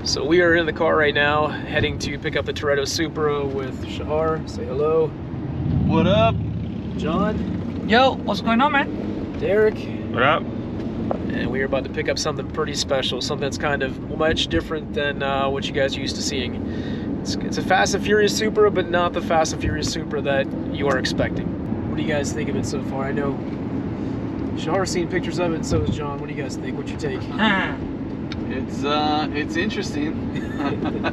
So we are in the car right now, heading to pick up the Toretto Supra with Shahar. Say hello. What up? John. Yo, what's going on, man? Derek. What up? And we are about to pick up something pretty special, something that's kind of much different than what you guys are used to seeing. It's a Fast and Furious Supra, but not the Fast and Furious Supra that you are expecting. What do you guys think of it so far? I know Shahar's seen pictures of it, and so has John. What do you guys think? What's your take? It's interesting.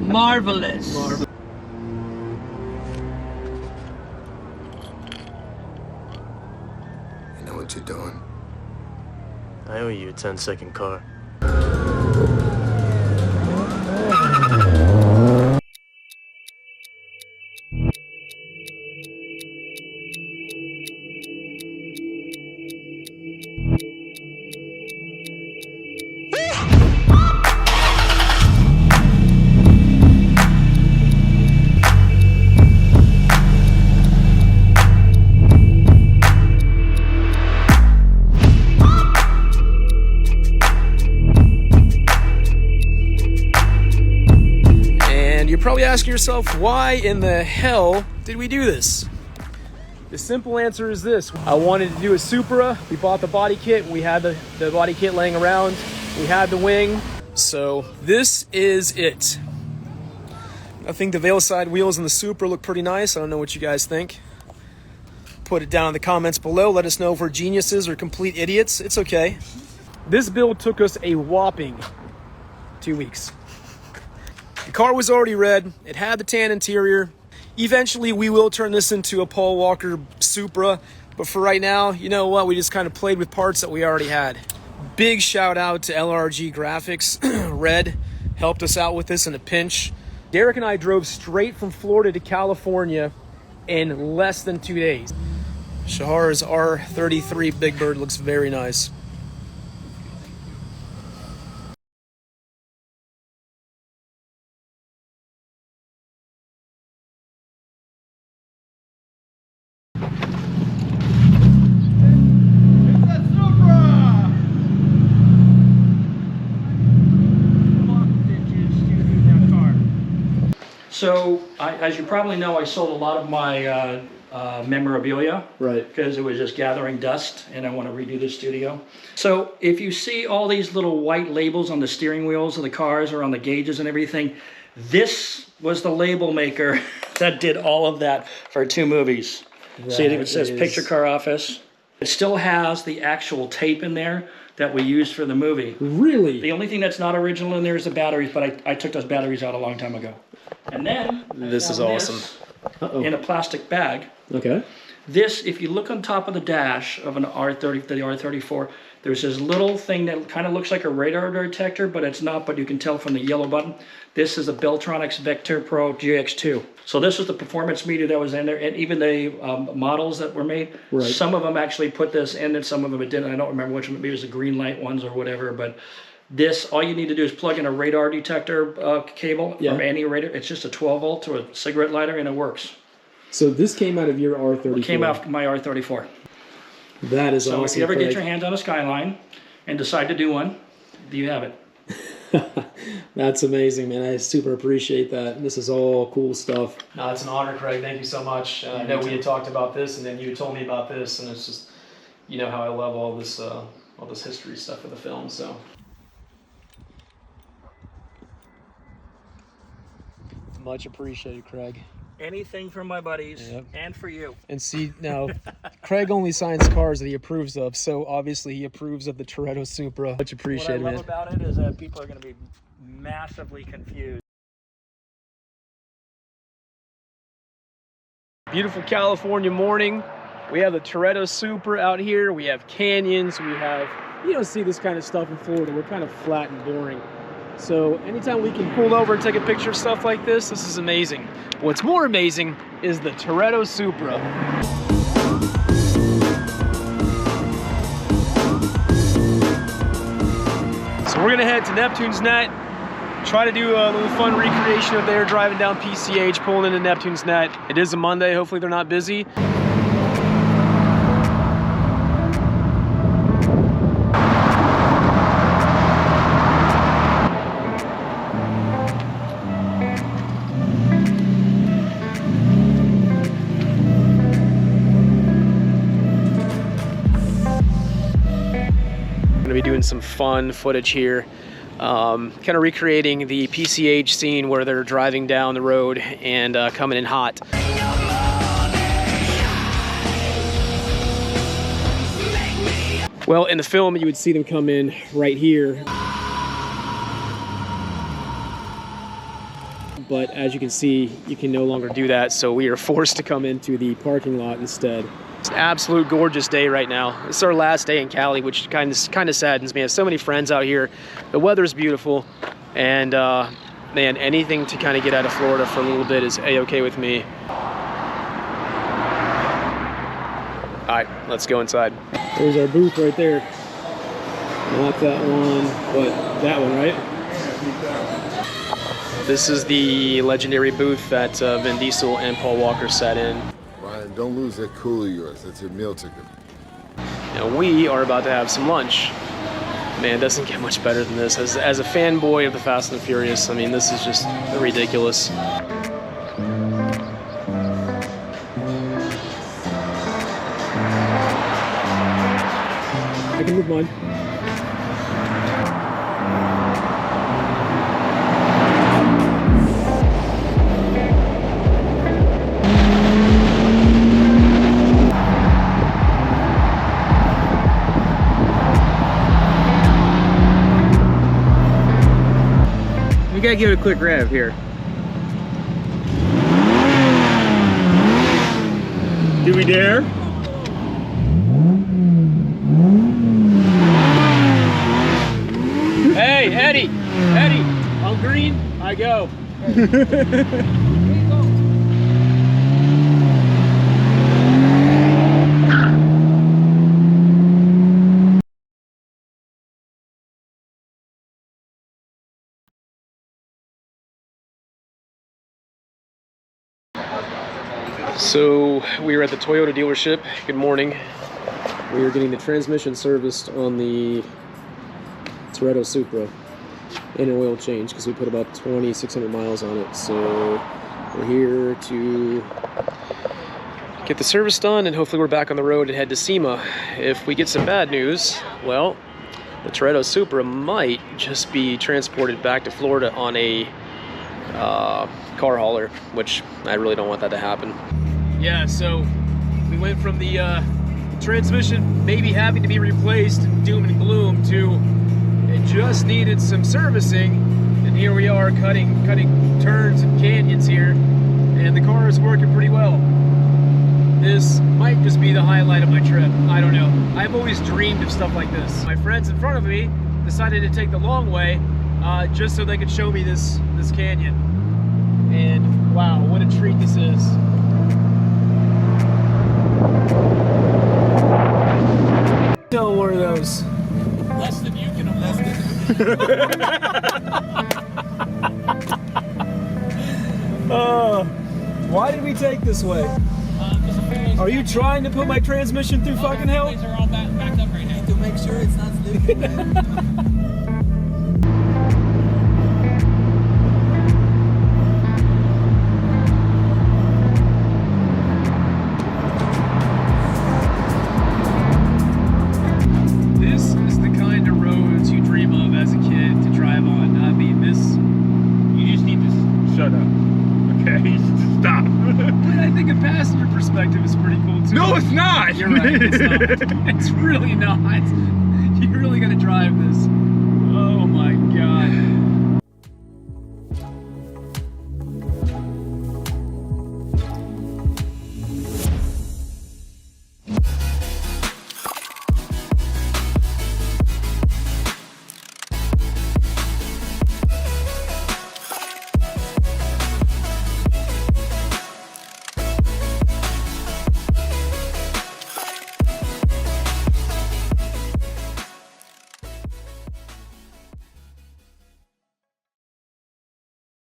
Marvelous. I know what you're doing. I owe you a 10-second car. Probably asking yourself, why in the hell did we do this? The simple answer is this. I wanted to do a Supra. We bought the body kit. We had the body kit laying around. We had the wing. So this is it. I think the Veil side wheels in the Supra look pretty nice. I don't know what you guys think. Put it down in the comments below. Let us know if we're geniuses or complete idiots. It's okay. This build took us a whopping 2 weeks. The car was already red. It had the tan interior. Eventually, we will turn this into a Paul Walker Supra. But for right now, you know what? We just kind of played with parts that we already had. Big shout out to LRG Graphics. Red helped us out with this in a pinch. Derek and I drove straight from Florida to California in less than 2 days. Shahar's R33 Big Bird looks very nice. So, as you probably know, I sold a lot of my memorabilia. Right. Because it was just gathering dust, and I want to redo the studio. So, if you see all these little white labels on the steering wheels of the cars or on the gauges and everything, this was the label maker that did all of that for 2 movies. See, it says Picture Car Office. It still has the actual tape in there that we used for the movie. Really? The only thing that's not original in there is the batteries, but I took those batteries out a long time ago. And then This is awesome. In a plastic bag. Okay. This, if you look on top of the dash of an R30, the R34, there's this little thing that kind of looks like a radar detector, but it's not, but you can tell from the yellow button. This is a Beltronics Vector Pro GX2. So this is the performance meter that was in there, and even the models that were made. Right. Some of them actually put this in, and some of them it didn't. I don't remember which one. Maybe it was the green light ones or whatever, but this, all you need to do is plug in a radar detector cable from any radar. It's just a 12 volt to a cigarette lighter, and it works. So this came out of your R34? It came out of my R34. That is awesome. So if you ever get your hands on a Skyline and decide to do one, you have it. That's amazing, man. I super appreciate that. This is all cool stuff. No, it's an honor, Craig. Thank you so much. I know we had talked about this, and then you told me about this, and it's just, you know how I love all this history stuff of the film. So much appreciated, Craig. Anything for my buddies and for you. And see, now, Craig only signs cars that he approves of, so obviously he approves of the Toretto Supra. Much appreciated, man. What I love about it is that people are going to be massively confused. Beautiful California morning. We have the Toretto Supra out here. We have canyons. We have, you don't see this kind of stuff in Florida. We're kind of flat and boring. So anytime we can pull over and take a picture of stuff like this is amazing. What's more amazing is the Toretto Supra. So we're gonna head to Neptune's Net, try to do a little fun recreation of there, driving down PCH, pulling into Neptune's Net. It is a Monday, hopefully they're not busy. be doing some fun footage here. Kind of recreating the PCH scene where they're driving down the road and coming in hot. Well, in the film, you would see them come in right here. But as you can see, you can no longer do that, so we are forced to come into the parking lot instead. It's an absolute gorgeous day right now. It's our last day in Cali, which kind of saddens me. I have so many friends out here. The weather's beautiful, and man, anything to kind of get out of Florida for a little bit is a-okay with me. All right, let's go inside. There's our booth right there. Not that one, but that one, right? This is the legendary booth that Vin Diesel and Paul Walker sat in. Ryan, don't lose that cool of yours. That's your meal ticket. Now we are about to have some lunch. Man, it doesn't get much better than this. As a fanboy of the Fast and the Furious, I mean, this is just ridiculous. I can move mine. We gotta give it a quick rev here. Do we dare? Hey, Eddie, on green, I go. So we are at the Toyota dealership. Good morning. We are getting the transmission serviced on the Toretto Supra and an oil change because we put about 2,600 miles on it. So we're here to get the service done, and hopefully we're back on the road and head to SEMA. If we get some bad news, well, the Toretto Supra might just be transported back to Florida on a car hauler, which I really don't want that to happen. Yeah, so we went from the transmission maybe having to be replaced, doom and gloom, to it just needed some servicing, and here we are cutting turns and canyons here, and the car is working pretty well. This might just be the highlight of my trip. I don't know. I've always dreamed of stuff like this. My friends in front of me decided to take the long way just so they could show me this canyon. And wow, what a treat this is. Tell one of those. Less than you can imagine. Why did we take this way? Are you trying to put my transmission through fucking hell? Are all backed up right now. To make sure it's not sleeping. No, it's not! You're right, it's not. It's really not. You really gotta drive this. Oh my god.